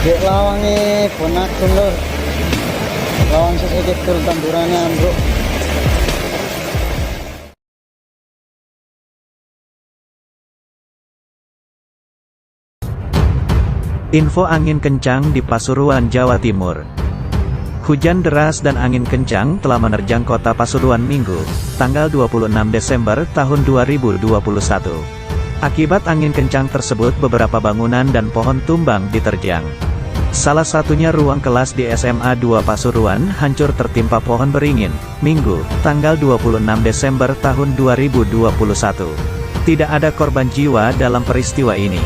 Dek lawangi bonak dulur. Lawang sedikit dul tamburannya, bro. Info angin kencang di Pasuruan, Jawa Timur. Hujan deras dan angin kencang telah menerjang kota Pasuruan Minggu, tanggal 26 Desember tahun 2021. Akibat angin kencang tersebut beberapa bangunan dan pohon tumbang diterjang. Salah satunya ruang kelas di SMA 2 Pasuruan hancur tertimpa pohon beringin, Minggu, tanggal 26 Desember tahun 2021. Tidak ada korban jiwa dalam peristiwa ini.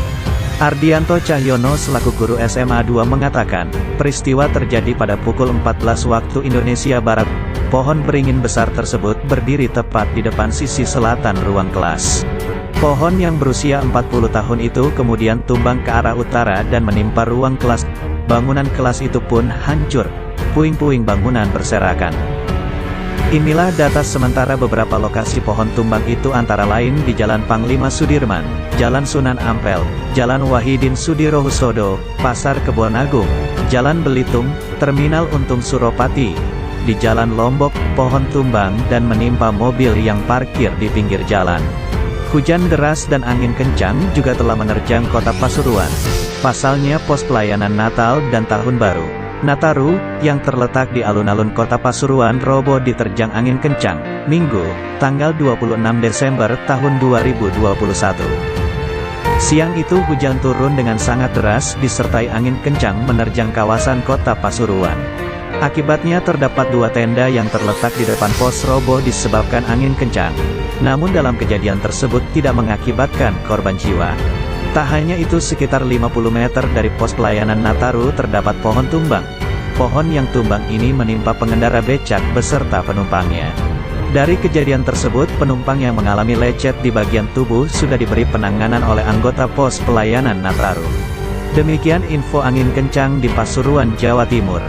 Ardianto Cahyono selaku guru SMA 2 mengatakan, peristiwa terjadi pada pukul 14 waktu Indonesia Barat. Pohon beringin besar tersebut berdiri tepat di depan sisi selatan ruang kelas. Pohon yang berusia 40 tahun itu kemudian tumbang ke arah utara dan menimpa ruang kelas. Bangunan kelas itu pun hancur. Puing-puing bangunan berserakan. Inilah data sementara beberapa lokasi pohon tumbang itu antara lain di Jalan Panglima Sudirman, Jalan Sunan Ampel, Jalan Wahidin Sudirohusodo, Pasar Kebon Agung, Jalan Belitung, Terminal Untung Suropati. Di Jalan Lombok, pohon tumbang dan menimpa mobil yang parkir di pinggir jalan. Hujan deras dan angin kencang juga telah menerjang kota Pasuruan. Pasalnya pos pelayanan Natal dan Tahun Baru, Nataru, yang terletak di alun-alun kota Pasuruan roboh diterjang angin kencang, Minggu, tanggal 26 Desember tahun 2021. Siang itu hujan turun dengan sangat deras disertai angin kencang menerjang kawasan kota Pasuruan. Akibatnya terdapat dua tenda yang terletak di depan pos roboh disebabkan angin kencang. Namun dalam kejadian tersebut tidak mengakibatkan korban jiwa. Tak hanya itu, sekitar 50 meter dari pos pelayanan Nataru terdapat pohon tumbang. Pohon yang tumbang ini menimpa pengendara becak beserta penumpangnya. Dari kejadian tersebut, penumpang yang mengalami lecet di bagian tubuh sudah diberi penanganan oleh anggota pos pelayanan Nataru. Demikian info angin kencang di Pasuruan, Jawa Timur.